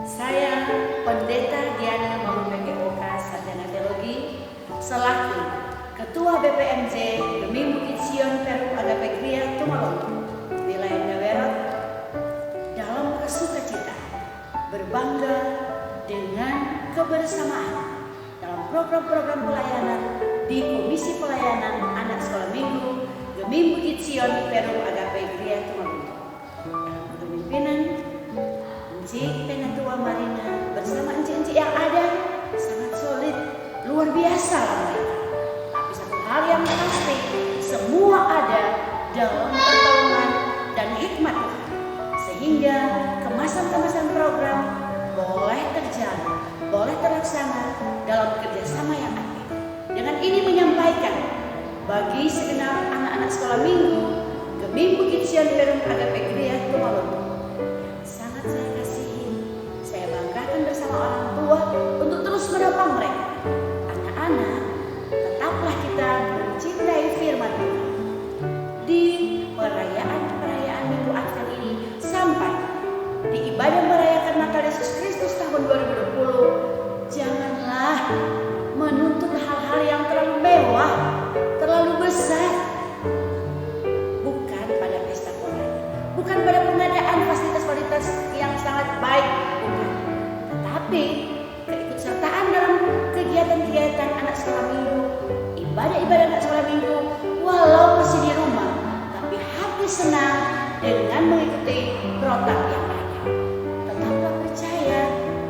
Saya Pendeta Diana Maulana POK Sarjana Teologi selaku Ketua BPMJ Gemim Bukit Sion Perum Agape Gria Tumalongo wilayah Dawerot dalam kesukacita berbangga dengan kebersamaan dalam program-program pelayanan di Komisi Pelayanan Anak Sekolah Minggu Gemim Bukit Sion Perum Agape Gria Tumalongo dalam kepemimpinan Encik Penatua Marina bersama encik-encik yang ada sangat solid, luar biasa lah mereka. Tapi satu hal yang pasti, semua ada dalam pertolongan dan hikmat Tuhan. Sehingga kemasan-kemasan program boleh terjalan, boleh terlaksana dalam kerjasama yang aktif. Dengan ini menyampaikan bagi segenap anak-anak sekolah minggu Gemim Bukit Sion Perum Agape Gria Tumalongo sangat saya kasihi, saya banggakan bersama orang tua untuk terus menopang mereka. Anak-anak, tetaplah kita mencintai firman Tuhan di perayaan Minggu Advent ini sampai di ibadah merayakan Natal Yesus Kristus tahun 2020. Janganlah menuntut hal-hal yang terlalu mewah, terlalu besar. Bukan pada pesta pora, bukan pada pengadaan fasilitas-fasilitas yang sangat baik, bukan. Tetapi keikutsertaan dalam kegiatan-kegiatan anak sekolah minggu, ibadah-ibadah anak sekolah minggu, walau masih di rumah, tapi hati senang dengan mengikuti protap yang ada. Tetaplah percaya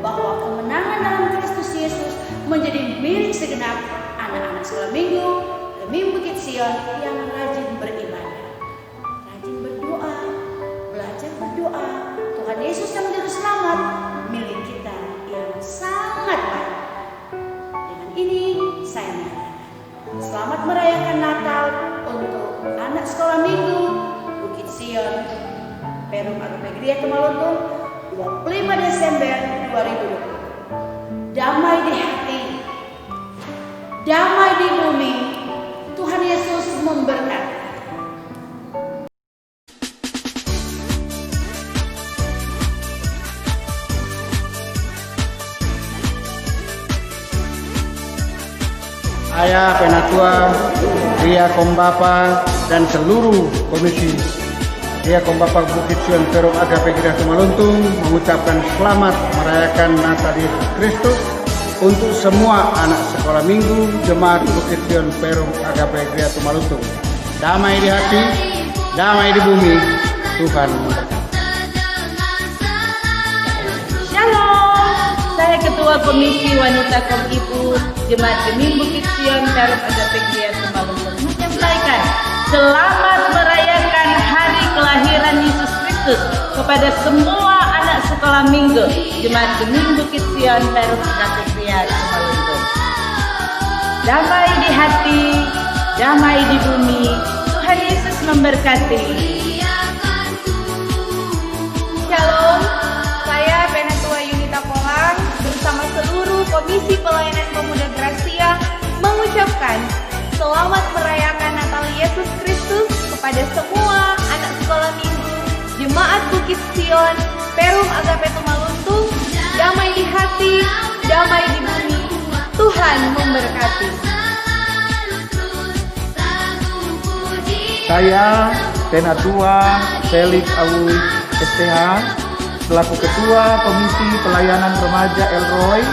bahwa kemenangan dalam Kristus Yesus menjadi milik segenap anak-anak sekolah minggu Gemim Bukit Sion yang rajin beribadah, rajin berdoa, belajar berdoa. Tuhan Yesus yang juru selamat milik kita yang sangat baik. Dengan ini saya menyatakan selamat merayakan Natal untuk anak sekolah minggu Bukit Sion Perum Agape Gria Tumalongo 25 Desember 2020. Damai di hati, damai di bumi. Tuhan Yesus memberkati. Saya Penatua Ria Kombapa dan seluruh komisi Ria Kombapa Bukit Sion Perum Agape Gria Tumaluntung mengucapkan selamat merayakan Natal Yesus Kristus untuk semua anak sekolah minggu Jemaat Bukit Sion Perum Agape Gria Tumaluntung. Damai di hati, damai di bumi. Tuhan memberkati. Saya Ketua Komisi Wanita Komibu Jemaat Gemim Bukit Sion Perum Agape Gria Tumalungo menyampaikan selamat merayakan hari kelahiran Yesus Kristus kepada semua anak sekolah minggu Jemaat Gemim Bukit Sion Perum Agape Gria Tumalungo. Damai di hati, damai di bumi. Tuhan Yesus memberkati. Shalom, saya Penatua Yunita Polang bersama seluruh Komisi Pelayanan Pemuda Gracia mengucapkan selamat merayakan Natal Yesus Kristus kepada semua anak sekolah minggu Jemaat Bukit Sion Perum Agape Tumaluntung. Damai di hati, damai di bumi. Tuhan memberkati. Saya Penatua Felix Awi STH selaku Ketua Komisi Pelayanan Remaja Elroy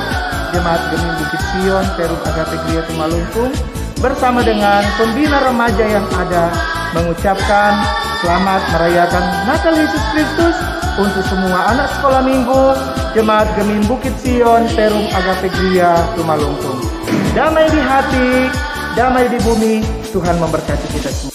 Jemaat Gemim Bukit Sion Perum Agape Gria Tumaluntung bersama dengan pembina remaja yang ada mengucapkan selamat merayakan Natal Yesus Kristus untuk semua anak sekolah minggu Jemaat Gemim Bukit Sion Perum Agape Gria Tumaluntung. Damai di hati, damai di bumi. Tuhan memberkati kita semua.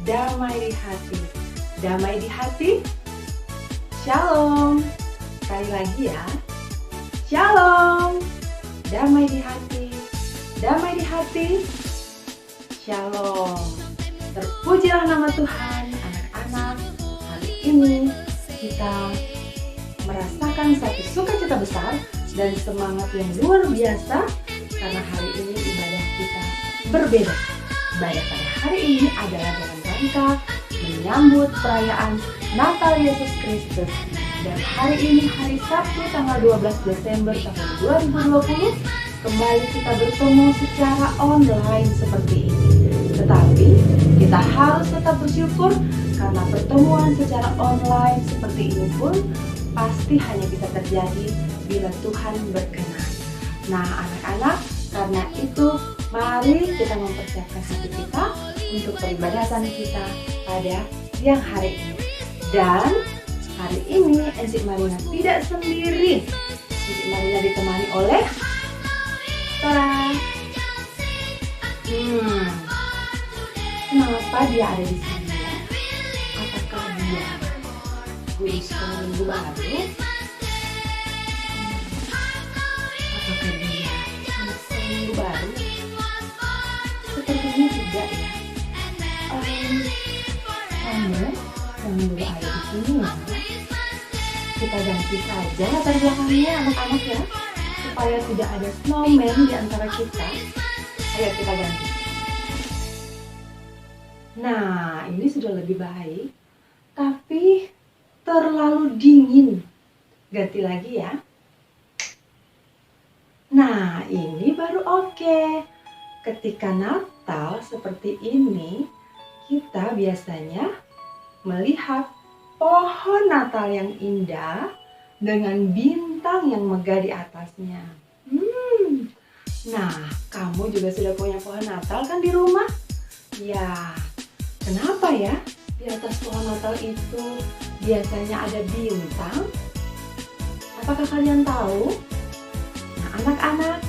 damai di hati. Damai di hati, Shalom. Sekali lagi ya, Shalom. Damai di hati, damai di hati, Shalom. Terpujilah nama Tuhan, anak-anak. Hari ini kita merasakan satu sukacita besar dan semangat yang luar biasa karena hari ini ibadah kita berbeda. Ibadah pada hari ini adalah dalam rangka menyambut perayaan Natal Yesus Kristus. Dan hari ini hari Sabtu tanggal 12 Desember tahun 2020 kembali kita bertemu secara online seperti ini. Tetapi kita harus tetap bersyukur karena pertemuan secara online seperti ini pun pasti hanya bisa terjadi bila Tuhan berkenan. Nah anak-anak, karena itu mari kita mempersiapkan hati kita untuk peribadatan kita pada siang hari ini. Dan hari ini Encik Marina tidak sendiri. Encik Marina ditemani oleh kenapa dia ada di sini ya? Apakah dia guru sekolah minggu baru? Apakah dia anak sekolah minggu baru? Sepertinya tidak ya. Kamu yang dulu ada di sini ya. Kita ganti saja latar belakangnya anak-anak ya, supaya tidak ada snowman di antara kita. Ayo kita ganti. Nah, ini sudah lebih baik, tapi terlalu dingin. Ganti lagi ya. Nah, ini baru oke. Ketika Natal seperti ini, kita biasanya melihat pohon Natal yang indah dengan bintang yang megah di atasnya. Nah, kamu juga sudah punya pohon Natal kan di rumah? Ya, kenapa ya di atas pohon Natal itu biasanya ada bintang? Apakah kalian tahu? Nah, anak-anak,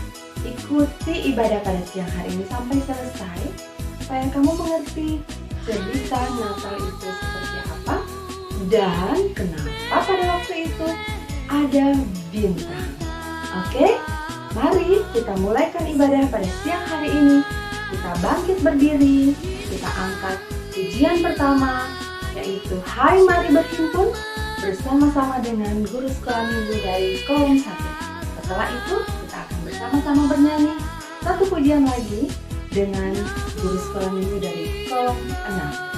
ikuti ibadah pada siang hari ini sampai selesai supaya kamu mengerti cerita Natal itu seperti apa dan kenapa pada waktu itu ada bintang. Oke? Mari kita mulaikan ibadah pada siang hari ini. Kita bangkit berdiri, kita angkat pujian pertama, yaitu Hai Mari Berhimpun bersama-sama dengan guru sekolah minggu dari kolom 1. Setelah itu kita akan bersama-sama bernyanyi satu pujian lagi dengan guru sekolah minggu dari kolom 6.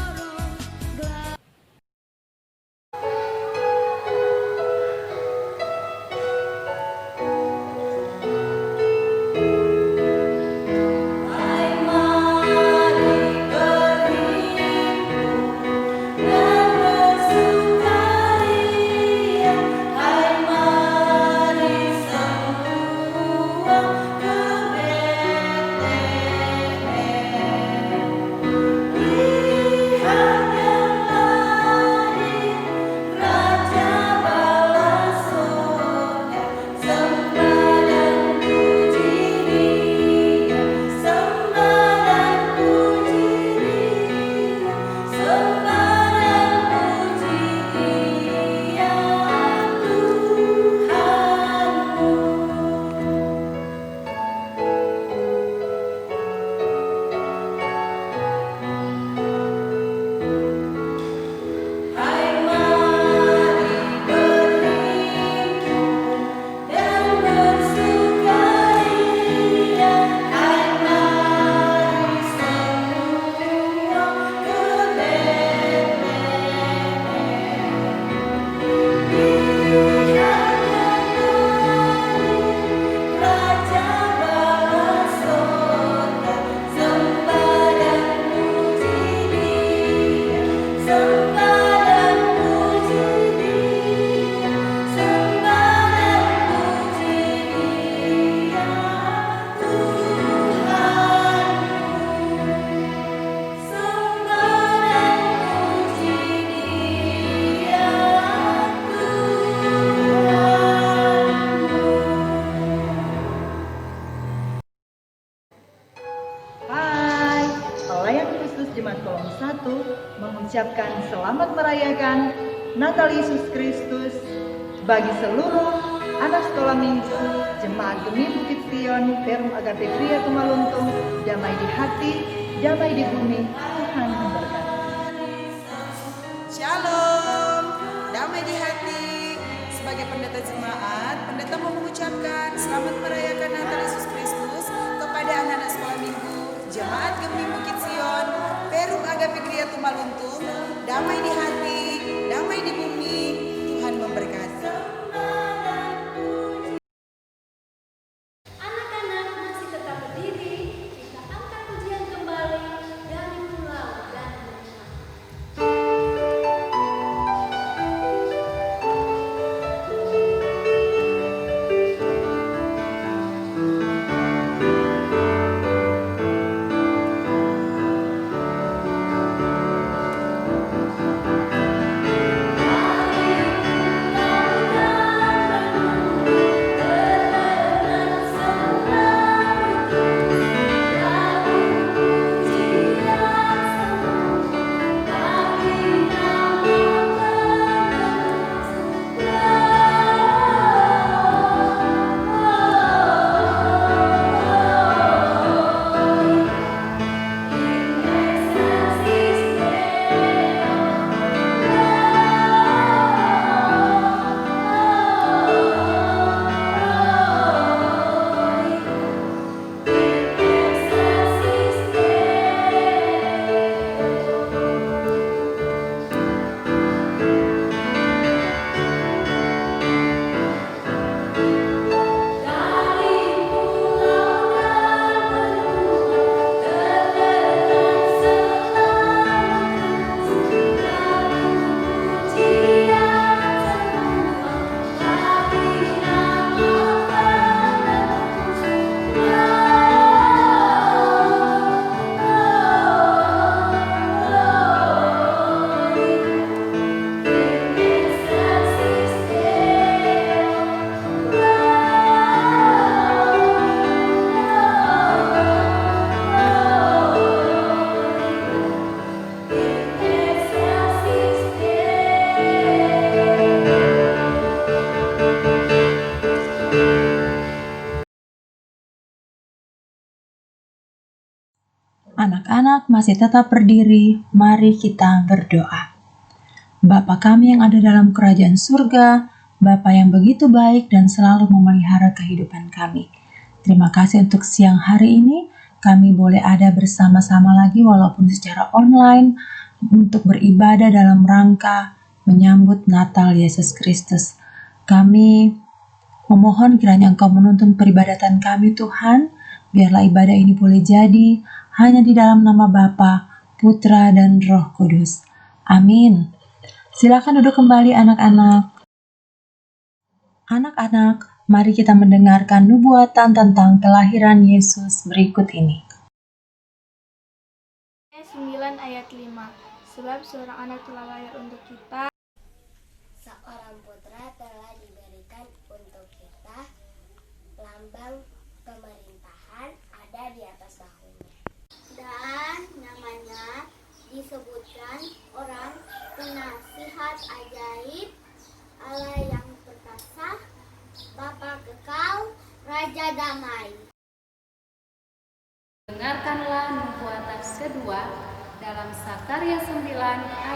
mengucapkan selamat merayakan Natal Yesus Kristus bagi seluruh anak sekolah minggu Jemaat Gemi Bukit Sion Perum Agape Gria Tumaluntung. Damai di hati, damai di bumi, Tuhan memberkati. Shalom, damai di hati. Sebagai pendeta jemaat, pendeta mau mengucapkan selamat merayakan Natal Yesus Kristus kepada anak-anak sekolah minggu Jemaat Gemi Bukit Sion Perum Agape Gria Tumaluntung. Damai di hati, damai di bumi, Tuhan memberkati. Anak-anak masih tetap berdiri, kita angkat pujian kembali dari pulau dan benua. Anak-anak masih tetap berdiri, mari kita berdoa. Bapa kami yang ada dalam kerajaan surga, Bapa yang begitu baik dan selalu memelihara kehidupan kami. Terima kasih untuk siang hari ini, kami boleh ada bersama-sama lagi walaupun secara online untuk beribadah dalam rangka menyambut Natal Yesus Kristus. Kami memohon kiranya Engkau menuntun peribadatan kami Tuhan, biarlah ibadah ini boleh jadi hanya di dalam nama Bapa, Putra, dan Roh Kudus. Amin. Silakan duduk kembali anak-anak. Anak-anak, mari kita mendengarkan nubuatan tentang kelahiran Yesus berikut ini. 9 ayat 5. Sebab seorang anak telah lahir untuk kita, seorang putra telah diberikan untuk kita, lambang pemerintahan ada di atas dahunya. Dan namanya disebutkan orang penasihat ajaib, Allah yang perkasa, Bapa kekal, Raja damai. Dengarkanlah nubuatan kedua dalam Sakarya 9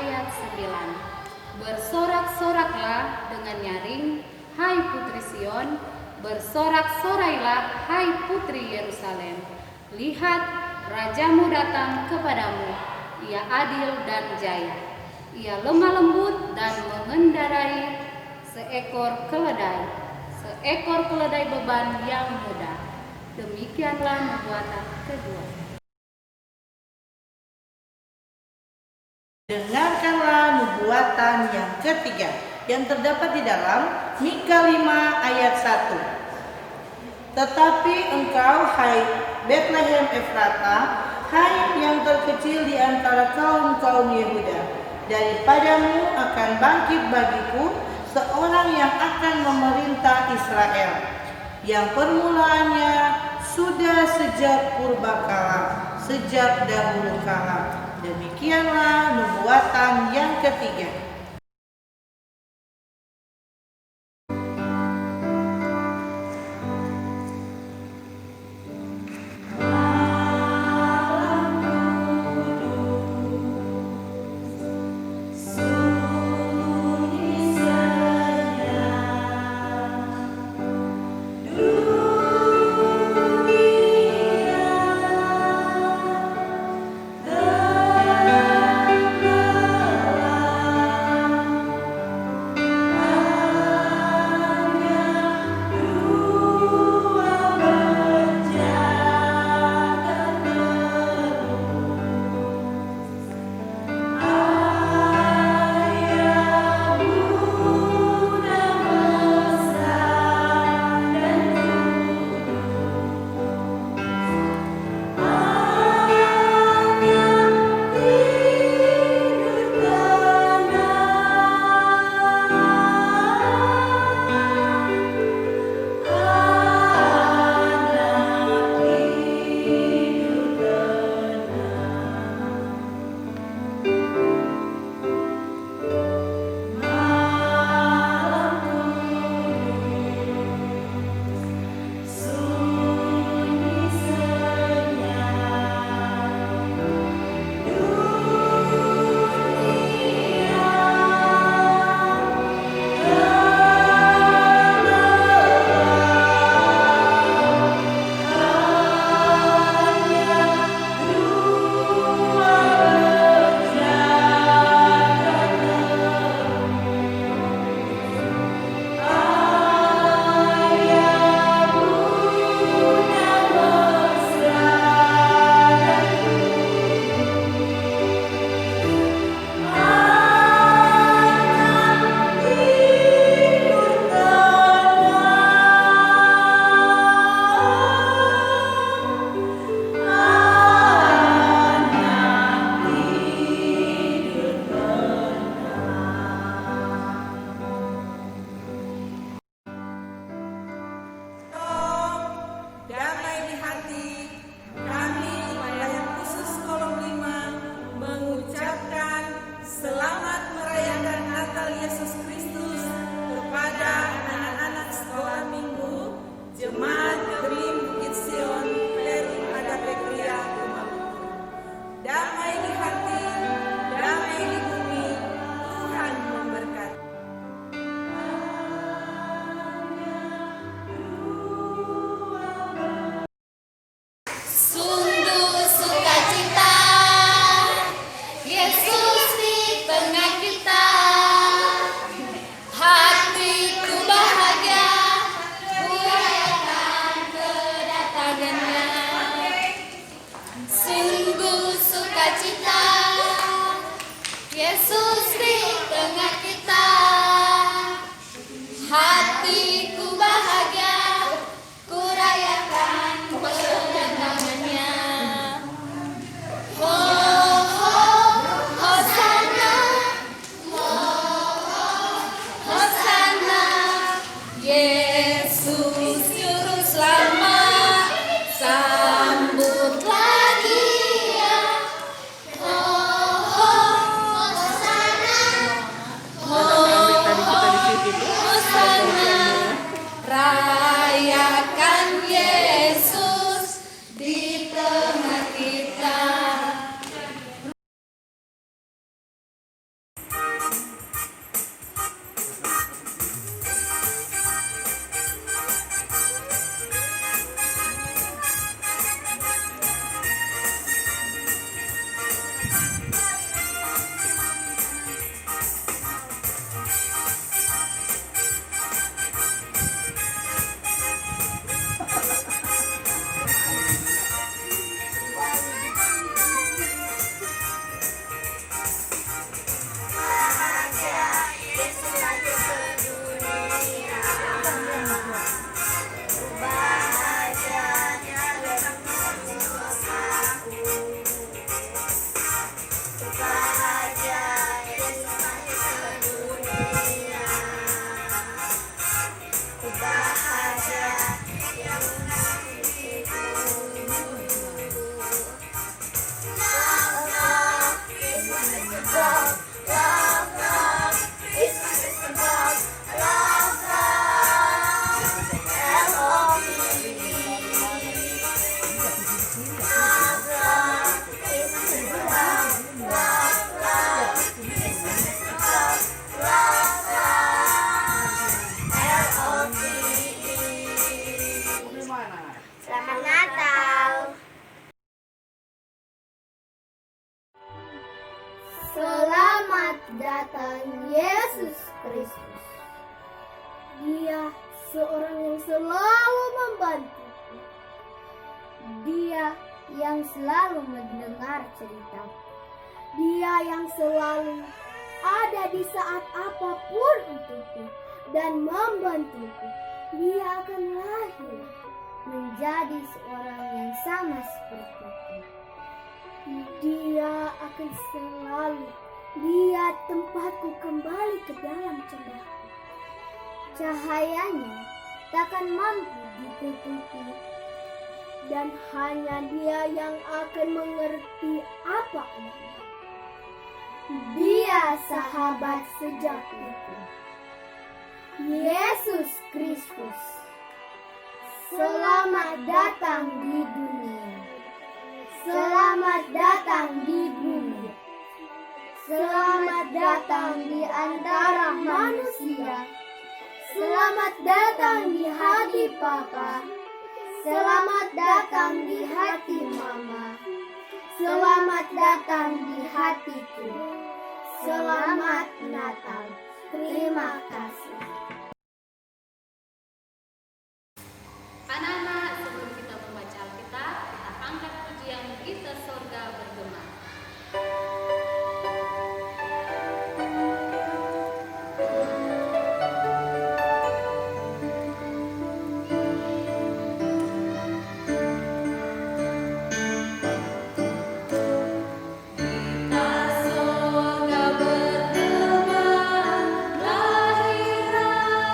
ayat 9. Bersorak-soraklah dengan nyaring, hai putri Sion, bersorak-sorailah, hai putri Yerusalem. Lihat, Rajamu datang kepadamu, ia adil dan jaya. Ia lemah lembut dan mengendarai seekor keledai beban yang mudah. Demikianlah nubuatan kedua. Dengarkanlah nubuatan yang ketiga yang terdapat di dalam Mika 5 ayat 1. Tetapi engkau, hai Bethlehem Efrata, hai yang terkecil di antara kaum-kaum Yehuda, daripadamu akan bangkit bagiku seorang yang akan memerintah Israel, yang permulaannya sudah sejak purbakala, sejak dahulu kala. Demikianlah nubuatan Yesus di tengah kita. Hatiku bahagia, ku rayakan kedatangannya. Oh, oh, Hosana, oh, Hosana, Yesus juru selamat, sambutlah Dia. Oh, oh, Hosana, oh, Hosana, rayakan Yesus di tengah kita. Selamat Natal. Selamat datang Yesus Kristus. Dia seorang yang selalu membantuku. Dia yang selalu mendengar ceritaku. Dia yang selalu ada di saat apapun untukku dan membantuku. Dia akan lahir menjadi seorang yang sama sepertiku. Dia akan selalu lihat tempatku kembali ke dalam cendaku. Cahayanya takkan mampu ditutupi, dan hanya Dia yang akan mengerti apa itu. Dia sahabat sejatiku, Yesus Kristus. Selamat datang di dunia. Selamat datang di bumi. Selamat datang di antara manusia. Selamat datang di hati Papa. Selamat datang di hati Mama. Selamat datang di hatiku. Selamat Natal. Terima kasih. Anak-anak, sebelum kita membaca Alkitab, kita angkat pujian Kita Sorga Bergema. Kita sorga bergema, lahiran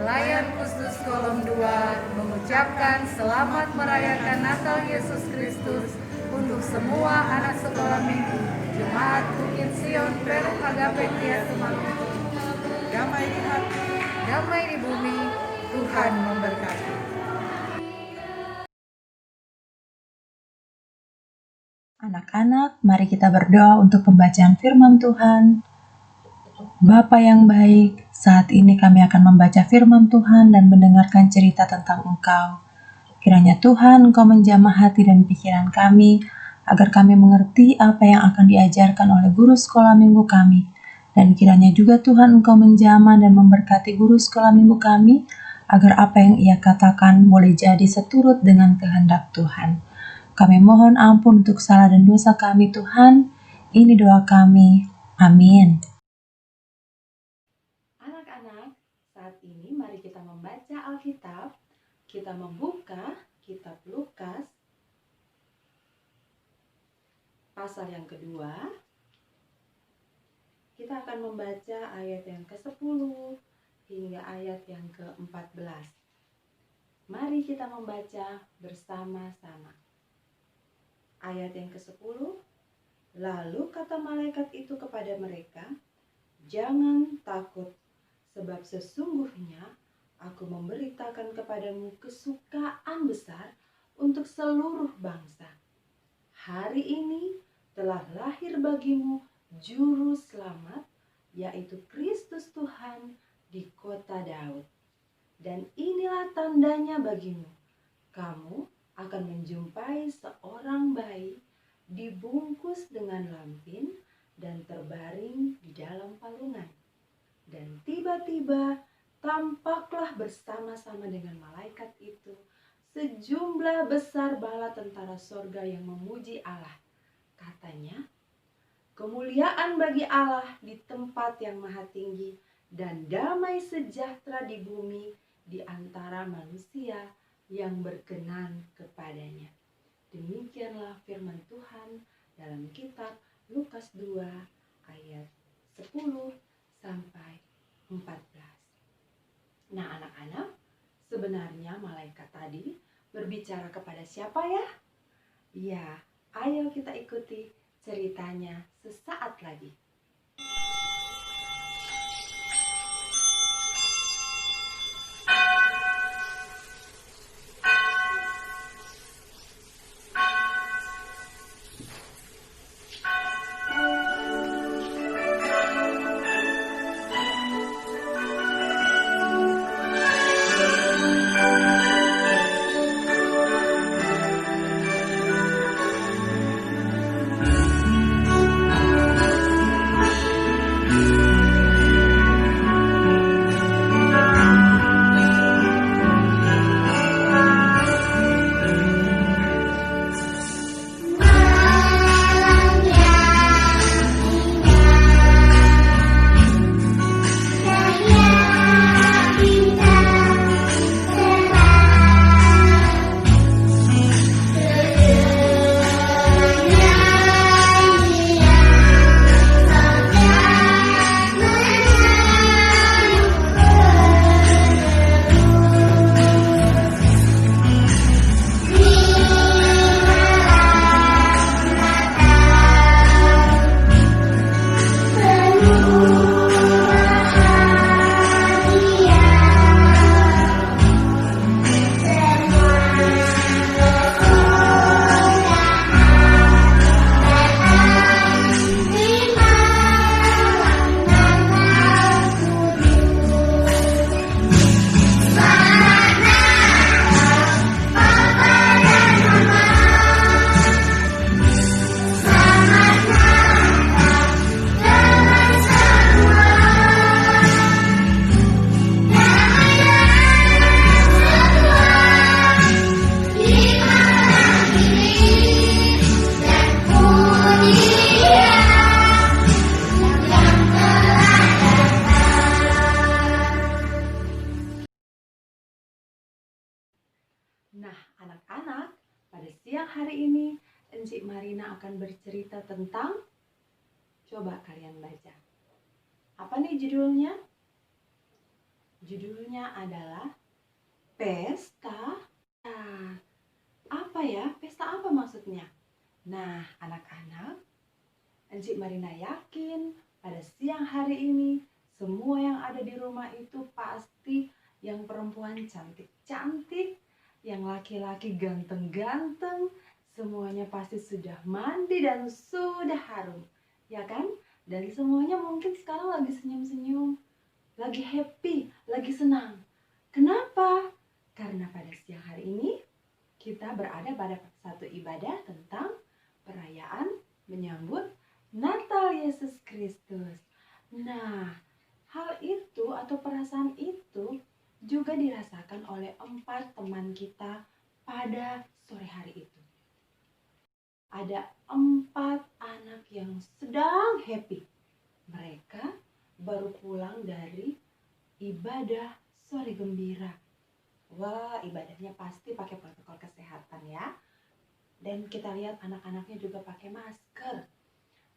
Pelayan khusus kolom 2 mengucapkan selamat merayakan Natal Yesus Kristus untuk semua anak sekolah minggu Jemaat Bukit Sion Perum Agape Gria Tumaluntung. Damai di hati, damai di bumi, Tuhan memberkati. Anak-anak, mari kita berdoa untuk pembacaan firman Tuhan. Bapa yang baik, saat ini kami akan membaca firman Tuhan dan mendengarkan cerita tentang Engkau. Kiranya Tuhan Engkau menjamah hati dan pikiran kami, agar kami mengerti apa yang akan diajarkan oleh guru sekolah minggu kami. Dan kiranya juga Tuhan Engkau menjamah dan memberkati guru sekolah minggu kami, agar apa yang ia katakan boleh jadi seturut dengan kehendak Tuhan. Kami mohon ampun untuk salah dan dosa kami Tuhan. Ini doa kami. Amin. Anak-anak, saat ini mari kita membaca Alkitab. Kita membuka kitab Lukas pasal yang kedua. Kita akan membaca ayat yang ke-10 hingga ayat yang ke-14. Mari kita membaca bersama-sama. Ayat yang ke-10, lalu kata malaikat itu kepada mereka, jangan takut, sebab sesungguhnya aku memberitakan kepadamu kesukaan besar untuk seluruh bangsa. Hari ini telah lahir bagimu Juru Selamat, yaitu Kristus Tuhan di kota Daud. Dan inilah tandanya bagimu, kamu akan menjumpai seorang bayi dibungkus dengan lampin dan terbaring di dalam palungan. Dan tiba-tiba tampaklah bersama-sama dengan malaikat itu sejumlah besar bala tentara sorga yang memuji Allah. Katanya, kemuliaan bagi Allah di tempat yang maha tinggi dan damai sejahtera di bumi di antara manusia yang berkenan kepadanya. Demikianlah firman Tuhan dalam kitab Lukas 2 ayat 10 sampai 14. Nah anak-anak, sebenarnya malaikat tadi berbicara kepada siapa ya? Ya, ayo kita ikuti ceritanya sesaat lagi. Nah, anak-anak, pada siang hari ini Encik Marina akan bercerita tentang, coba kalian baca. Apa nih judulnya? Judulnya adalah Pesta. Apa ya? Pesta apa maksudnya? Nah, anak-anak, Encik Marina yakin pada siang hari ini semua yang ada di rumah itu pasti yang perempuan cantik-cantik, yang laki-laki ganteng-ganteng, semuanya pasti sudah mandi dan sudah harum, ya kan? Dan semuanya mungkin sekarang lagi senyum-senyum, lagi happy, lagi senang. Kenapa? Karena pada siang hari ini kita berada pada satu ibadah tentang perayaan menyambut Natal Yesus Kristus. Nah, hal itu atau perasaan itu juga dirasakan oleh 4 teman kita pada sore hari itu. Ada 4 anak yang sedang happy. Mereka baru pulang dari ibadah sore gembira. Wah, ibadahnya pasti pakai protokol kesehatan ya. Dan kita lihat anak-anaknya juga pakai masker.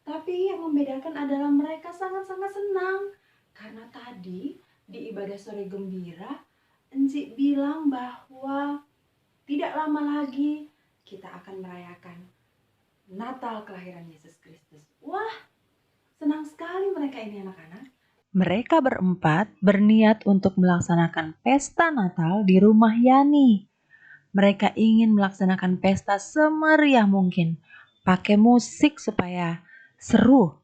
Tapi yang membedakan adalah mereka sangat-sangat senang. Karena tadi di ibadah sore gembira, Encik bilang bahwa tidak lama lagi kita akan merayakan Natal kelahiran Yesus Kristus. Wah, senang sekali mereka ini anak-anak. Mereka berempat berniat untuk melaksanakan pesta Natal di rumah Yani. Mereka ingin melaksanakan pesta semeriah mungkin, pakai musik supaya seru.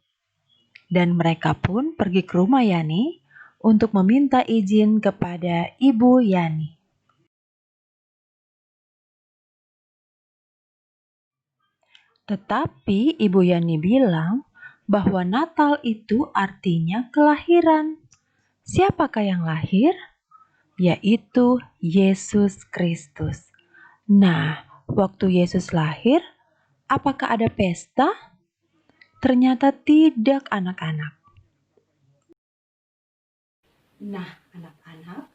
Dan mereka pun pergi ke rumah Yani untuk meminta izin kepada Ibu Yani. Tetapi Ibu Yani bilang bahwa Natal itu artinya kelahiran. Siapakah yang lahir? Yaitu Yesus Kristus. Nah, waktu Yesus lahir, apakah ada pesta? Ternyata tidak, anak-anak. Nah, anak-anak,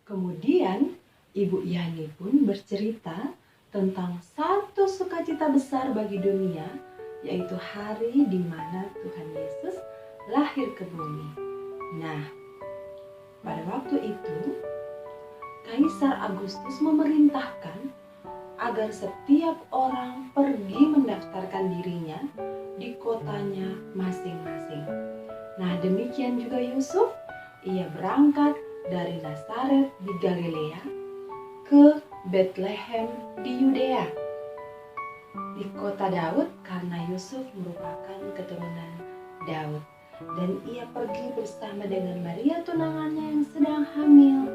kemudian Ibu Yani pun bercerita tentang satu sukacita besar bagi dunia, yaitu hari di mana Tuhan Yesus lahir ke bumi. Nah, pada waktu itu, Kaisar Agustus memerintahkan agar setiap orang pergi mendaftarkan dirinya di kotanya masing-masing. Nah, demikian juga Yusuf, ia berangkat dari Nazaret di Galilea ke Bethlehem di Yudea, di kota Daud, karena Yusuf merupakan keturunan Daud. Dan ia pergi bersama dengan Maria tunangannya yang sedang hamil.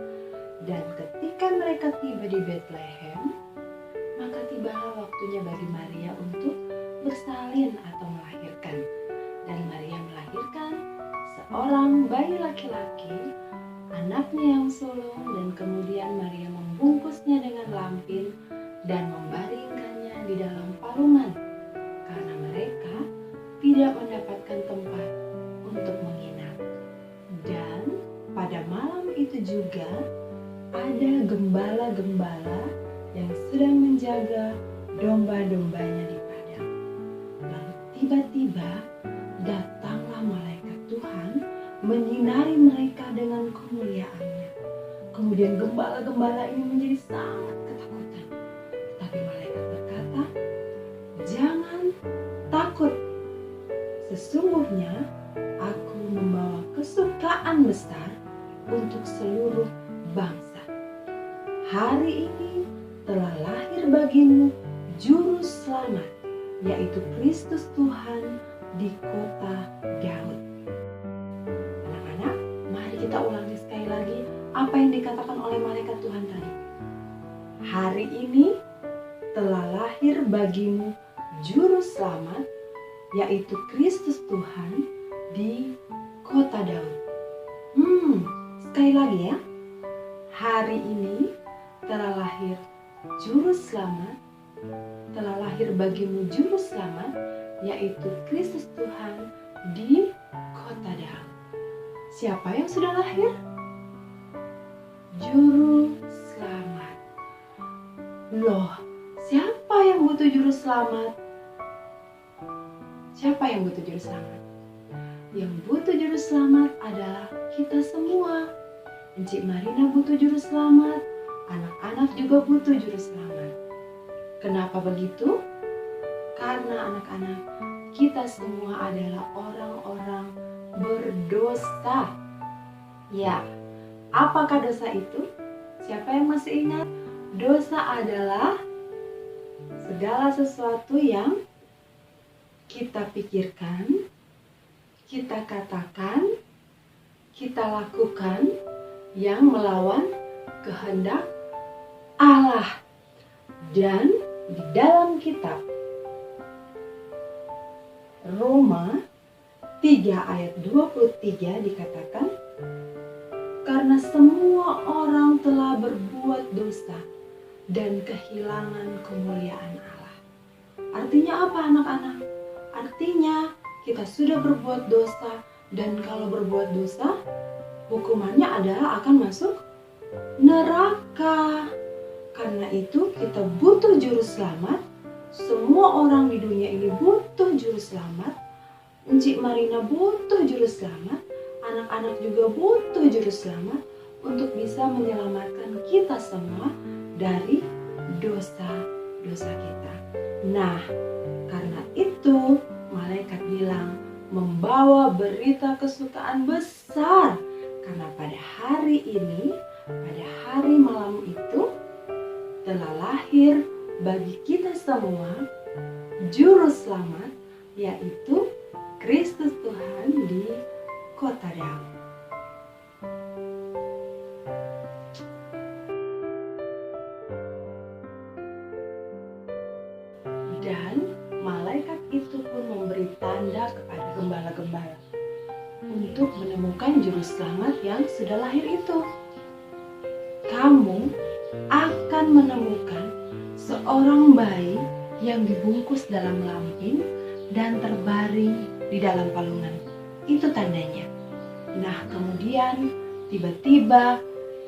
Dan ketika mereka tiba di Bethlehem, maka tibalah waktunya bagi Maria untuk bersalin atau melahirkan. Dan Maria melahirkan seorang bayi laki-laki, anaknya yang sulung, dan kemudian Maria membungkusnya dengan lampin dan membaringkannya di dalam palungan, karena mereka tidak mendapatkan tempat untuk menginap. Dan pada malam itu juga ada gembala-gembala yang sedang menjaga domba-dombanya di padang. Lalu tiba-tiba datanglah malaikat Tuhan menyinari mereka dengan kemuliaannya. Kemudian gembala-gembala ini menjadi sangat ketakutan. Tetapi malaikat berkata, "Jangan takut. Sesungguhnya aku membawa kesukaan besar untuk seluruh bangsa. Hari ini telah lahir bagimu Juru Selamat, yaitu Kristus Tuhan di kota Daud." Anak-anak, mari kita ulangi sekali lagi apa yang dikatakan oleh malaikat Tuhan tadi. Hari ini telah lahir bagimu Juru Selamat, yaitu Kristus Tuhan di kota Daud. Sekali lagi ya. Hari ini telah lahir Juru Selamat, telah lahir bagimu Juru Selamat, yaitu Kristus Tuhan di kota Daud. Siapa yang sudah lahir? Juru Selamat. Loh, siapa yang butuh Juru Selamat? Siapa yang butuh Juru Selamat? Yang butuh Juru Selamat adalah kita semua. Encik Marina butuh juru selamat, anak-anak juga butuh juru selamat. Kenapa begitu? Karena anak-anak, kita semua adalah orang-orang berdosa. Ya, apakah dosa itu? Siapa yang masih ingat? Dosa adalah segala sesuatu yang kita pikirkan, kita katakan, kita lakukan yang melawan kehendak Allah. Dan di dalam kitab Roma 3 ayat 23 dikatakan, karena semua orang telah berbuat dosa dan kehilangan kemuliaan Allah. Artinya apa anak-anak? Artinya kita sudah berbuat dosa, dan kalau berbuat dosa, hukumannya adalah akan masuk neraka. Karena itu kita butuh juru selamat. Semua orang di dunia ini butuh juru selamat. Encik Marina butuh juru selamat. Anak-anak juga butuh juru selamat untuk bisa menyelamatkan kita semua dari dosa-dosa kita. Nah, karena itu malaikat bilang membawa berita kesukaan besar. Karena pada hari ini, pada hari malam itu telah lahir bagi kita semua juru selamat, yaitu Kristus Tuhan di kota Daud. Dan malaikat itu pun memberi tanda kepada gembala-gembala untuk menemukan juru selamat yang sudah lahir itu. Kamu akan menemukan seorang bayi yang dibungkus dalam lampin dan terbaring di dalam palungan. Itu tandanya. Nah, kemudian tiba-tiba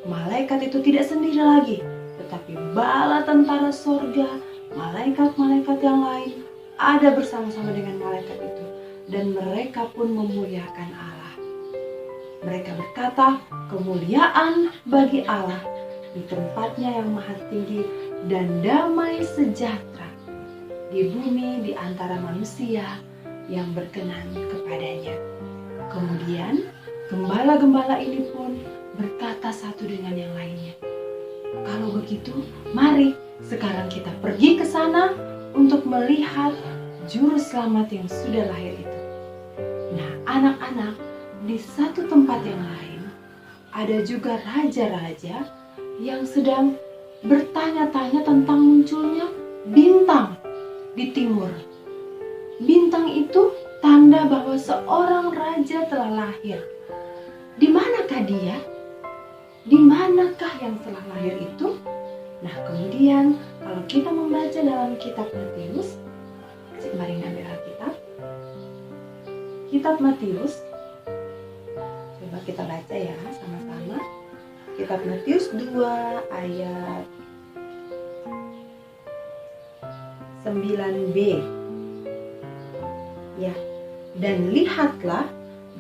malaikat itu tidak sendiri lagi, tetapi bala tentara sorga, malaikat-malaikat yang lain ada bersama-sama dengan malaikat itu, dan mereka pun memuliakan Allah. Mereka berkata, kemuliaan bagi Allah di tempatnya yang maha tinggi, dan damai sejahtera di bumi di antara manusia yang berkenan kepadanya. Kemudian gembala-gembala ini pun berkata satu dengan yang lainnya, kalau begitu mari sekarang kita pergi ke sana untuk melihat juru selamat yang sudah lahir itu. Nah, anak-anak, di satu tempat yang lain ada juga raja-raja yang sedang bertanya-tanya tentang munculnya bintang di timur. Bintang itu tanda bahwa seorang raja telah lahir. Di manakah dia? Di manakah yang telah lahir itu? Nah, kemudian kalau kita membaca dalam kitab Matius, Cik Marina ambil Alkitab. Kitab Matius, coba kita baca ya sama-sama. Kitab Matius 2 ayat 9b. Ya, dan lihatlah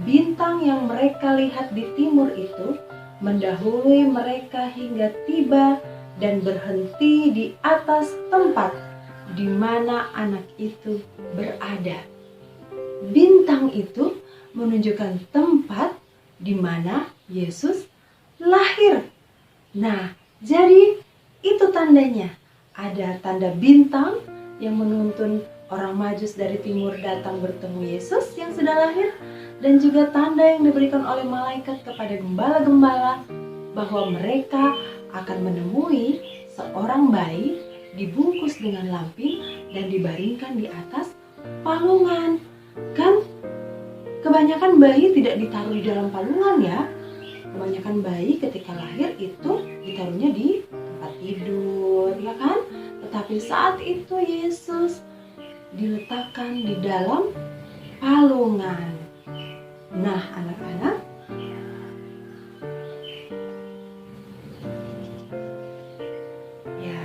bintang yang mereka lihat di timur itu mendahului mereka hingga tiba dan berhenti di atas tempat di mana anak itu berada. Bintang itu menunjukkan tempat di mana Yesus lahir. Nah, jadi itu tandanya. Ada tanda bintang yang menuntun orang Majus dari timur datang bertemu Yesus yang sudah lahir, dan juga tanda yang diberikan oleh malaikat kepada gembala-gembala bahwa mereka akan menemui seorang bayi dibungkus dengan lampin dan dibaringkan di atas palungan. Kan kebanyakan bayi tidak ditaruh di dalam palungan ya. Kebanyakan bayi ketika lahir itu ditaruhnya di tempat tidur, ya kan? Tetapi saat itu Yesus diletakkan di dalam palungan. Nah, anak-anak, ya,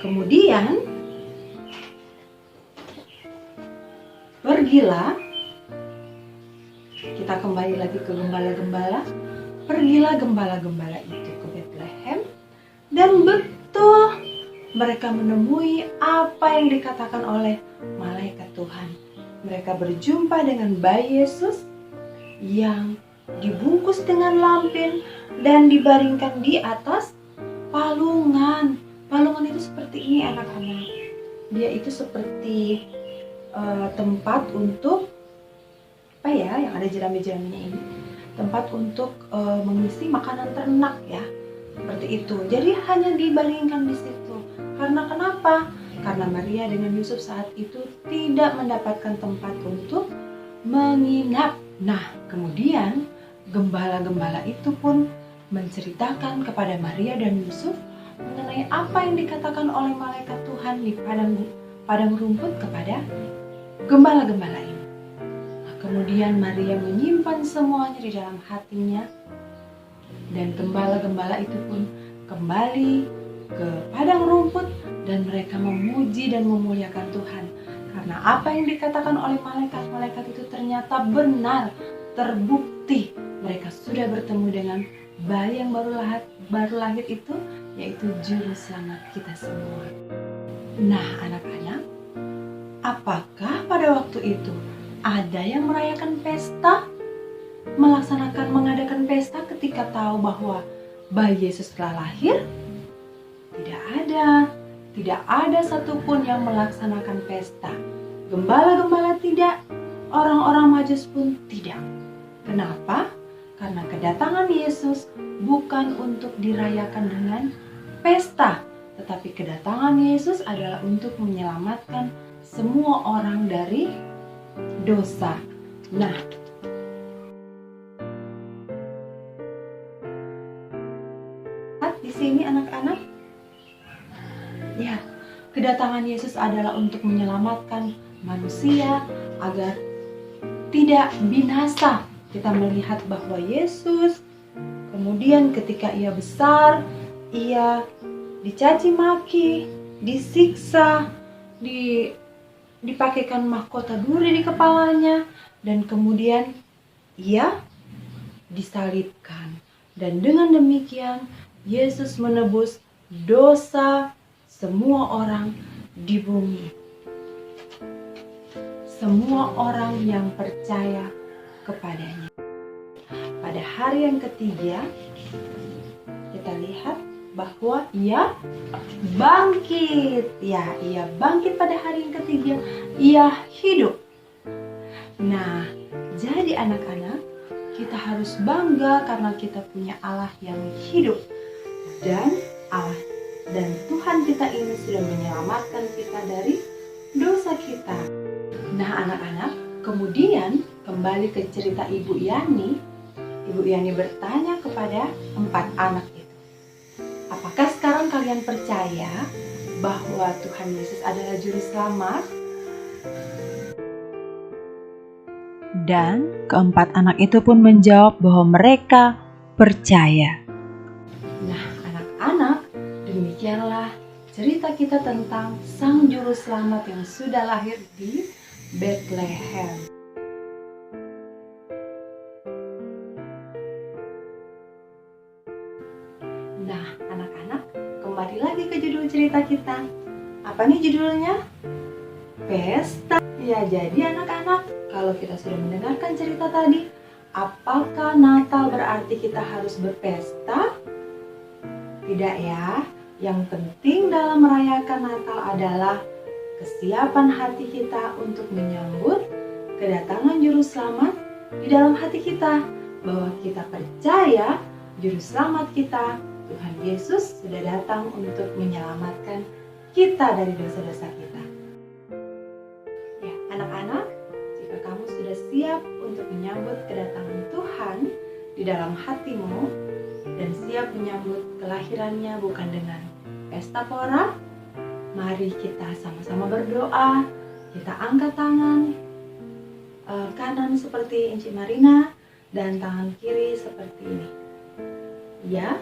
kemudian pergilah, kita kembali lagi ke gembala-gembala. pergilah gembala-gembala itu ke Bethlehem, dan betul mereka menemui apa yang dikatakan oleh malaikat Tuhan. Mereka berjumpa dengan bayi Yesus yang dibungkus dengan lampin dan dibaringkan di atas palungan. Palungan itu seperti ini anak-anak. Dia itu seperti tempat untuk yang ada jerami-jeraminya ini. Tempat untuk mengisi makanan ternak ya. Seperti itu. Jadi hanya dibaringkan di situ. Karena kenapa? Karena Maria dengan Yusuf saat itu tidak mendapatkan tempat untuk menginap. Nah, kemudian gembala-gembala itu pun menceritakan kepada Maria dan Yusuf mengenai apa yang dikatakan oleh malaikat Tuhan di padang rumput kepada gembala-gembala ini. Nah, kemudian Maria menyimpan semuanya di dalam hatinya, dan gembala-gembala itu pun kembali ke padang rumput dan mereka memuji dan memuliakan Tuhan. Karena apa yang dikatakan oleh malaikat-malaikat itu ternyata benar, terbukti. Mereka sudah bertemu dengan bayi yang baru lahir itu, yaitu juru selamat kita semua. Nah, anak-anak, apakah pada waktu itu ada yang merayakan pesta? Mengadakan pesta ketika tahu bahwa bayi Yesus telah lahir? Tidak ada satupun yang melaksanakan pesta. Gembala-gembala tidak, orang-orang Majus pun tidak. Kenapa? Karena kedatangan Yesus bukan untuk dirayakan dengan pesta, tetapi kedatangan Yesus adalah untuk menyelamatkan semua orang dari dosa. Nah, di sini anak-anak, ya, kedatangan Yesus adalah untuk menyelamatkan manusia agar tidak binasa. Kita melihat bahwa Yesus kemudian ketika ia besar, ia dicaci maki, disiksa, dipakaikan mahkota duri di kepalanya, dan kemudian ia disalibkan. Dan dengan demikian Yesus menebus dosa semua orang di bumi. Semua orang yang percaya kepadanya. Pada hari yang ketiga, kita lihat bahwa ia bangkit. Ya, ia bangkit pada hari yang ketiga. Ia hidup. Nah, jadi anak-anak, kita harus bangga karena kita punya Allah yang hidup. Dan Tuhan kita ini sudah menyelamatkan kita dari dosa kita. Nah, anak-anak, kemudian kembali ke cerita Ibu Yani. Ibu Yani bertanya kepada 4 anak itu, apakah sekarang kalian percaya bahwa Tuhan Yesus adalah juru selamat? Dan keempat anak itu pun menjawab bahwa mereka percaya. Nah, anak-anak, demikianlah cerita kita tentang Sang Juru Selamat yang sudah lahir di Bethlehem. Nah, anak-anak, kembali lagi ke judul cerita kita. Apa nih judulnya? Pesta. Ya, jadi anak-anak, kalau kita sudah mendengarkan cerita tadi, apakah Natal berarti kita harus berpesta? Tidak ya. Yang penting dalam merayakan Natal adalah kesiapan hati kita untuk menyambut kedatangan Juru Selamat di dalam hati kita. Bahwa kita percaya Juru Selamat kita, Tuhan Yesus, sudah datang untuk menyelamatkan kita dari dosa-dosa kita. Ya, anak-anak, jika kamu sudah siap untuk menyambut kedatangan Tuhan di dalam hatimu dan siap menyambut kelahirannya bukan dengan pesta pora, mari kita sama-sama berdoa. Kita angkat tangan kanan seperti Encik Marina dan tangan kiri seperti ini. Ya,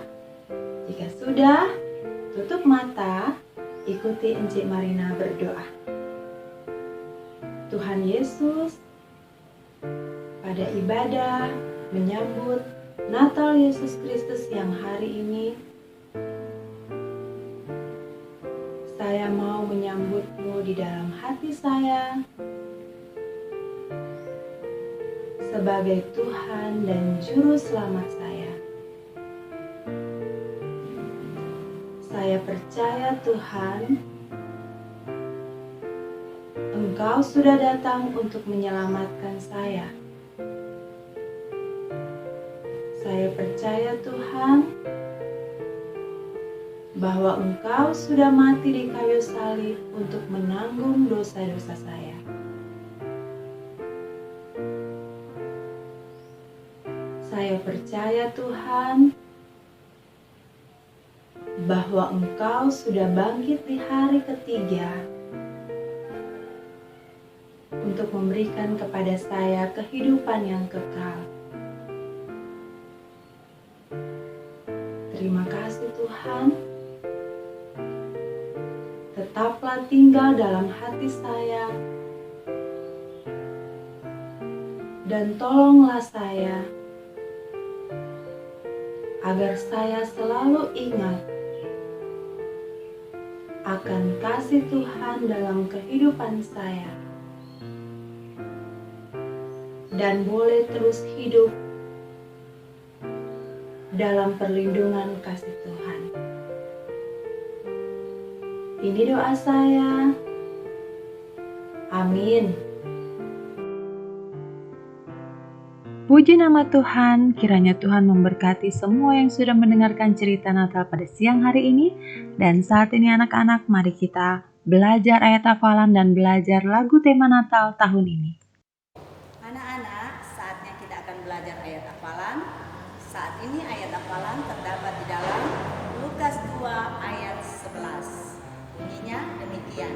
jika sudah, tutup mata, ikuti Encik Marina berdoa. Tuhan Yesus, pada ibadah menyambut Natal Yesus Kristus yang hari ini saya mau menyambutmu di dalam hati saya sebagai Tuhan dan Juru Selamat saya. Saya percaya Tuhan, Engkau sudah datang untuk menyelamatkan saya. Saya percaya Tuhan, bahwa Engkau sudah mati di kayu salib untuk menanggung dosa-dosa saya. Saya percaya Tuhan, bahwa Engkau sudah bangkit di hari ketiga untuk memberikan kepada saya kehidupan yang kekal. Terima kasih Tuhan. Tetaplah tinggal dalam hati saya dan tolonglah saya agar saya selalu ingat akan kasih Tuhan dalam kehidupan saya dan boleh terus hidup dalam perlindungan kasih Tuhan. Ini doa saya. Amin. Puji nama Tuhan, kiranya Tuhan memberkati semua yang sudah mendengarkan cerita Natal pada siang hari ini. Dan saat ini anak-anak, mari kita belajar ayat hafalan dan belajar lagu tema Natal tahun ini. Anak-anak, saatnya kita akan belajar ayat hafalan. Saat ini ayat hafalan terdapat di dalam Lukas 2 ayat 11. Bunyinya demikian.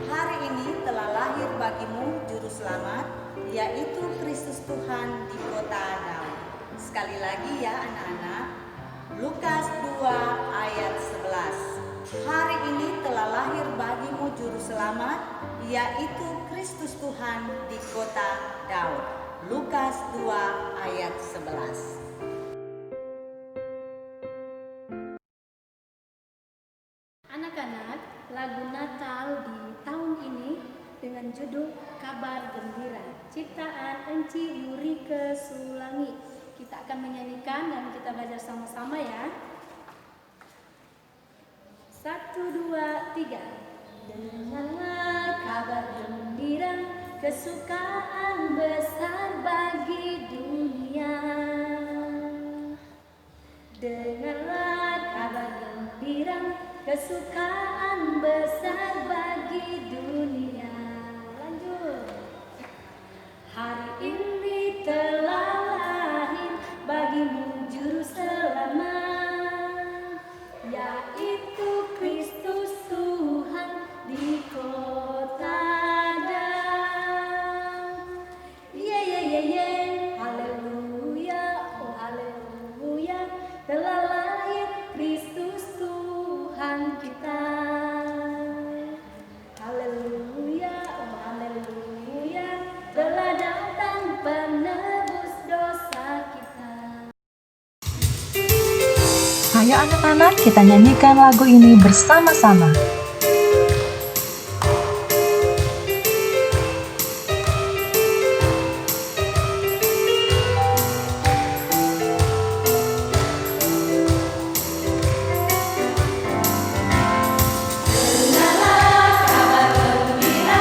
Hari ini telah lahir bagimu Juru Selamat, yaitu Kristus Tuhan di kota Daud. Sekali lagi ya anak-anak. Lukas 2 ayat 11. Hari ini telah lahir bagimu Juru Selamat, yaitu Kristus Tuhan di kota Daud. Lukas 2 ayat 11. Anak-anak, lagu Natal di tahun ini dengan judul Kabar Gembira, ciptaan Enci Yurike Sulangi. Kita akan menyanyikan dan kita belajar sama-sama ya. 1, 2, 3. Dengarlah kabar gembira, kesukaan besar bagi dunia. Dengarlah kabar gembira, kesukaan besar bagi dunia. Lanjut. Hari ini telah lahir bagimu Juru Selamat, yaitu Kristus Tuhan di kota Daud. Haleluya, oh haleluya, telah lahir Kristus Tuhan kita. Haleluya, oh haleluya, telah datang penebus dosa kita. Ayo anak-anak, kita nyanyikan lagu ini bersama-sama. Dengarlah kabar gembira,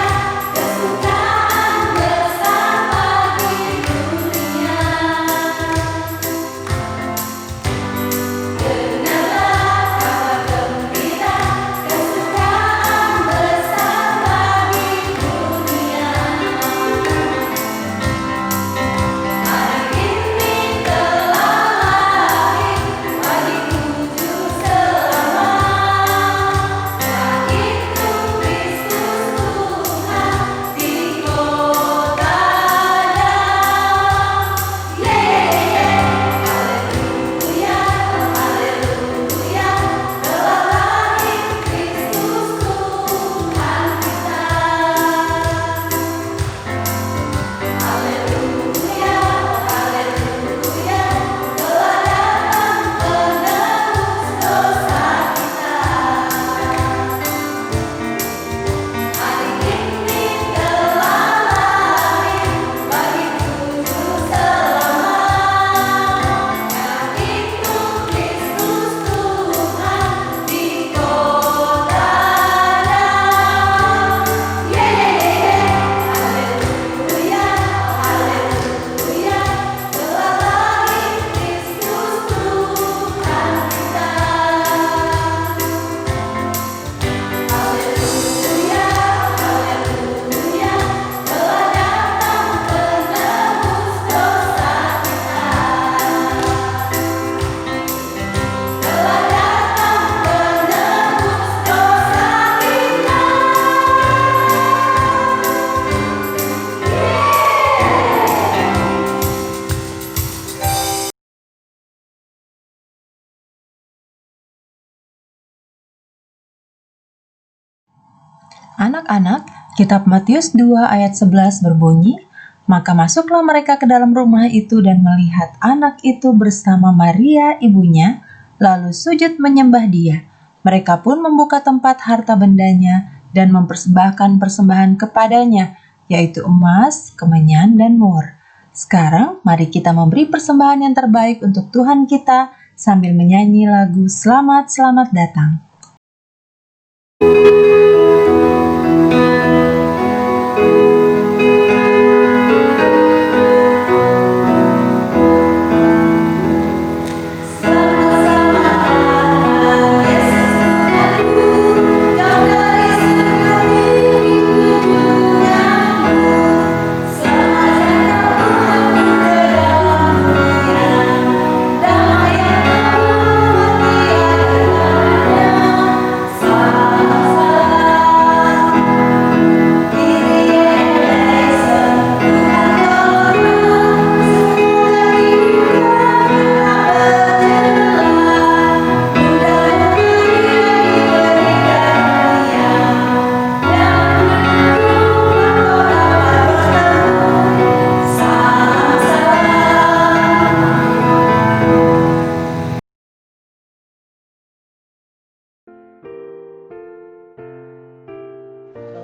Anak-anak, kitab Matius 2 ayat 11 berbunyi, "Maka masuklah mereka ke dalam rumah itu dan melihat anak itu bersama Maria ibunya, lalu sujud menyembah dia. Mereka pun membuka tempat harta bendanya dan mempersembahkan persembahan kepadanya, yaitu emas, kemenyan, dan mur. Sekarang mari kita memberi persembahan yang terbaik untuk Tuhan kita sambil menyanyi lagu Selamat Selamat Datang."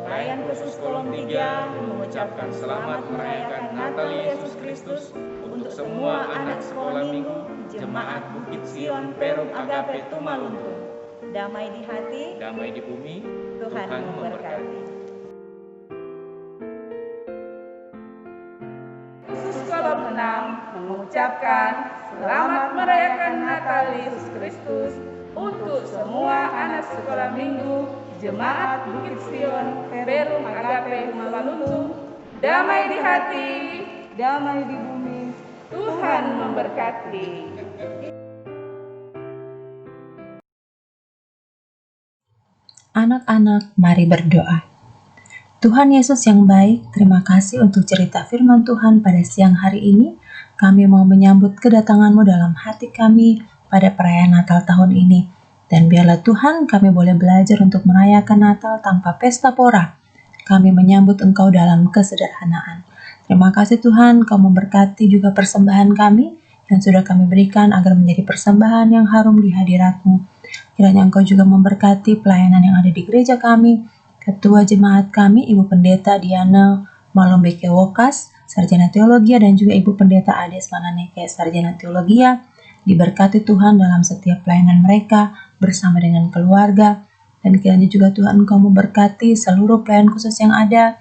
Pelayan khusus kolom 3 mengucapkan selamat merayakan Natal Yesus Kristus untuk semua anak sekolah minggu Jemaat Bukit Sion Perum Agape Tumaluntung. Damai di hati, Damai di bumi, Tuhan memberkati. Khusus kolom 6 mengucapkan selamat merayakan Natal Yesus Kristus untuk semua anak sekolah minggu Jemaat Bukit Sion Perum Agape Tumaluntung. Damai di hati, damai di bumi, Tuhan memberkati. Anak-anak, mari berdoa. Tuhan Yesus yang baik, terima kasih untuk cerita firman Tuhan pada siang hari ini. Kami mau menyambut kedatangan-Mu dalam hati kami pada perayaan Natal tahun ini. Dan biarlah Tuhan kami boleh belajar untuk merayakan Natal tanpa pesta pora. Kami menyambut Engkau dalam kesederhanaan. Terima kasih Tuhan, Kau memberkati juga persembahan kami yang sudah kami berikan agar menjadi persembahan yang harum di hadirat-Mu. Kiranya Engkau juga memberkati pelayanan yang ada di gereja kami, Ketua Jemaat kami, Ibu Pendeta Diana Malombeke Wokas, Sarjana Teologia, dan juga Ibu Pendeta Ades Mananeke, Sarjana Teologia. Diberkati Tuhan dalam setiap pelayanan mereka bersama dengan keluarga. Dan kiranya juga Tuhan Engkau memberkati seluruh pelayan khusus yang ada,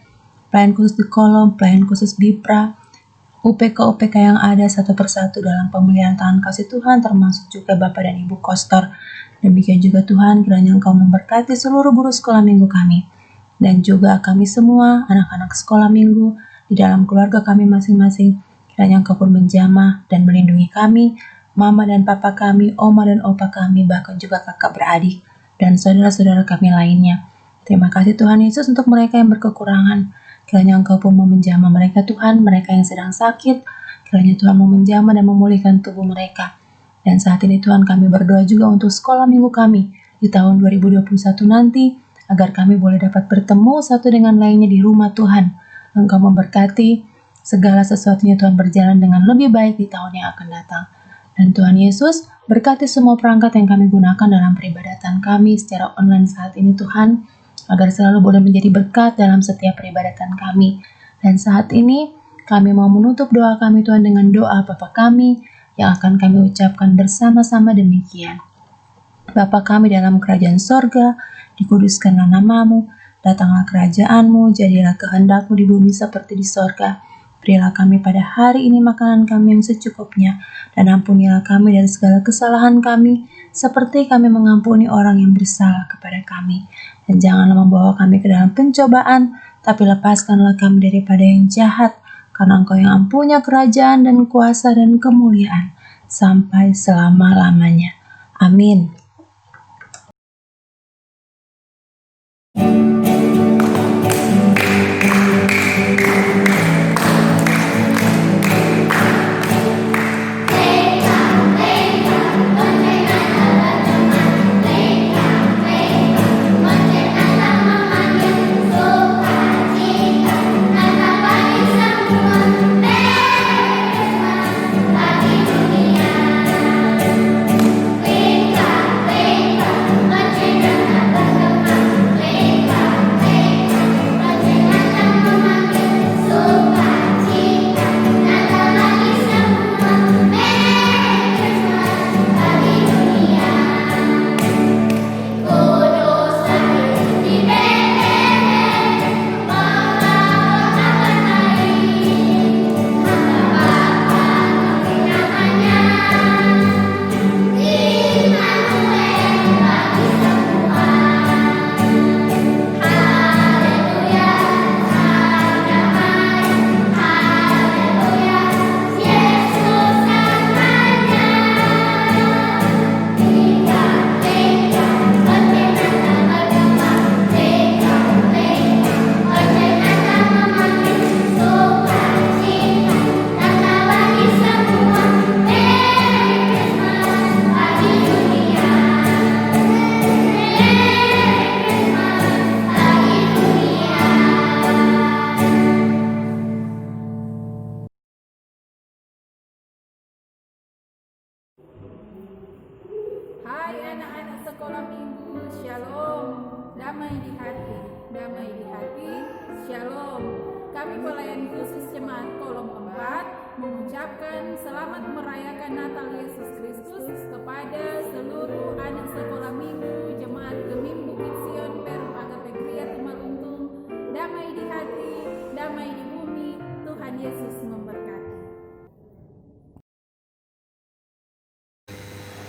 pelayan khusus di kolom, pelayan khusus Bipra, UPK-UPK yang ada satu persatu dalam pemeliharaan tangan kasih Tuhan, termasuk juga Bapak dan Ibu Kostor. Demikian juga Tuhan, kiranya Engkau memberkati seluruh guru sekolah minggu kami, dan juga kami semua, anak-anak sekolah minggu, di dalam keluarga kami masing-masing. Kiranya Engkau pun menjamah dan melindungi kami, mama dan papa kami, oma dan opa kami, bahkan juga kakak beradik, dan saudara-saudara kami lainnya. Terima kasih Tuhan Yesus untuk mereka yang berkekurangan. Kiranya Engkau pun mau menjamah mereka Tuhan, mereka yang sedang sakit. Kiranya Tuhan mau menjamah dan memulihkan tubuh mereka. Dan saat ini Tuhan kami berdoa juga untuk sekolah minggu kami di tahun 2021 nanti, agar kami boleh dapat bertemu satu dengan lainnya di rumah Tuhan. Engkau memberkati segala sesuatunya Tuhan berjalan dengan lebih baik di tahun yang akan datang. Dan Tuhan Yesus, berkati semua perangkat yang kami gunakan dalam peribadatan kami secara online saat ini Tuhan, agar selalu boleh menjadi berkat dalam setiap peribadatan kami. Dan saat ini, kami mau menutup doa kami Tuhan dengan doa Bapa kami, yang akan kami ucapkan bersama-sama demikian. Bapa kami dalam kerajaan sorga, dikuduskanlah nama-Mu, datanglah kerajaan-Mu, jadilah kehendak-Mu di bumi seperti di sorga. Berilah kami pada hari ini makanan kami yang secukupnya, dan ampunilah kami dari segala kesalahan kami, seperti kami mengampuni orang yang bersalah kepada kami. Dan janganlah membawa kami ke dalam pencobaan, tapi lepaskanlah kami daripada yang jahat, karena Engkau yang punya kerajaan dan kuasa dan kemuliaan, sampai selama-lamanya. Amin. anak-anak sekolah minggu, Shalom. Damai di hati, damai di hati, Shalom. Kami pelayan khusus Jemaat Kolom 4 mengucapkan selamat merayakan Natal Yesus Kristus kepada seluruh anak sekolah minggu Jemaat Gemim Bukit Sion Perum Agape Gria Tumaluntung. Damai di hati, damai di bumi, Tuhan Yesus memberkati.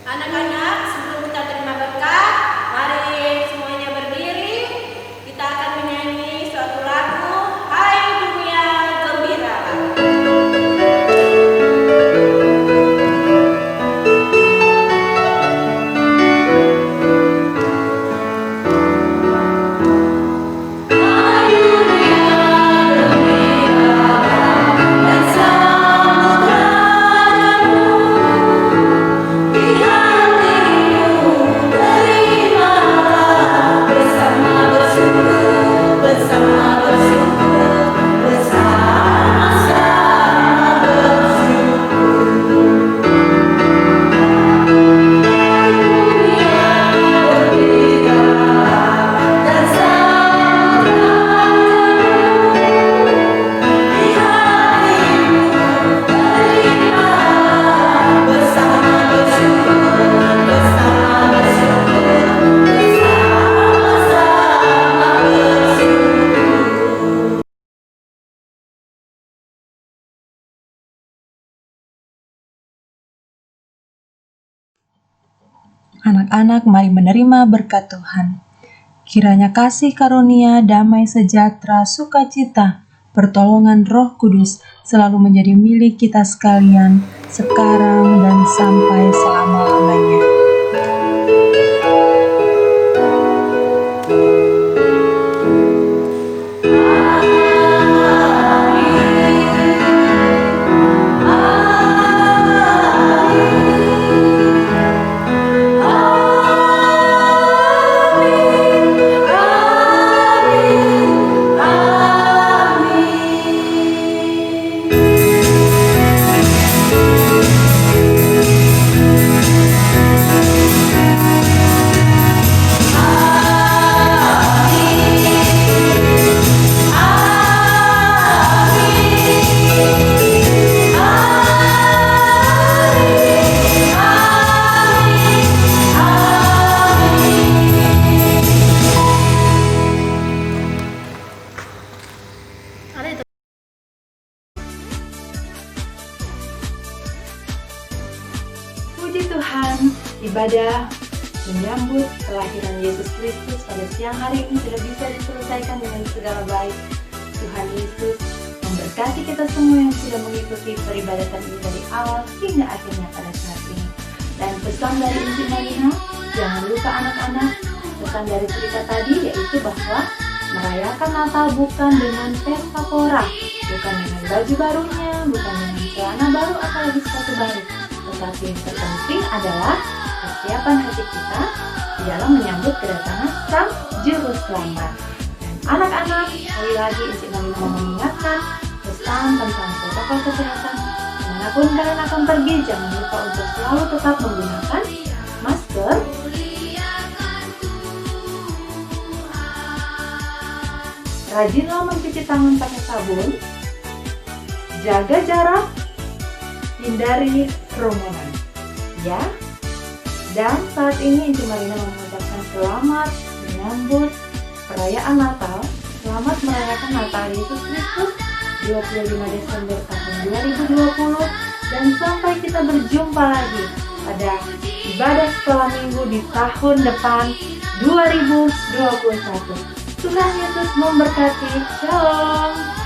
Anak-anak, sebelum kita terima berkat, mari semuanya berdiri. Kita akan menyanyi suatu lagu, Hai Dunia Gembira. Anak-anak, mari menerima berkat Tuhan. Kiranya kasih karunia, damai sejahtera, sukacita, pertolongan Roh Kudus selalu menjadi milik kita sekalian, sekarang dan sampai selama-lamanya. Puji Tuhan, ibadah menyambut kelahiran Yesus Kristus pada siang hari ini sudah bisa diselesaikan dengan segala baik. Tuhan Yesus memberkati kita semua yang sudah mengikuti peribadatan ini dari awal hingga akhirnya pada saat ini. Dan pesan dari Inti Marina, jangan lupa anak-anak, pesan dari cerita tadi yaitu bahwa merayakan Natal bukan dengan pesta pora, bukan dengan baju barunya, bukan dengan celana baru atau lagi sepatu baru. Tetapi yang terpenting adalah persiapan hati kita di dalam menyambut kedatangan Sang Juru Selamat. Dan anak-anak, sekali lagi Inti Marina mau mengingatkan pesan tentang protokol kesehatan. Dimanapun kalian akan pergi, jangan lupa untuk selalu tetap menggunakan masker, rajinlah mencuci tangan pakai sabun, jaga jarak, hindari kerumunan, ya. Dan saat ini Inti Marina mengucapkan selamat menyambut perayaan Natal, selamat merayakan Natal Yesus Kristus 25 Desember tahun 2020, dan sampai kita berjumpa lagi pada ibadah sekolah minggu di tahun depan 2021. Tuhan Yesus memberkati. Shalom.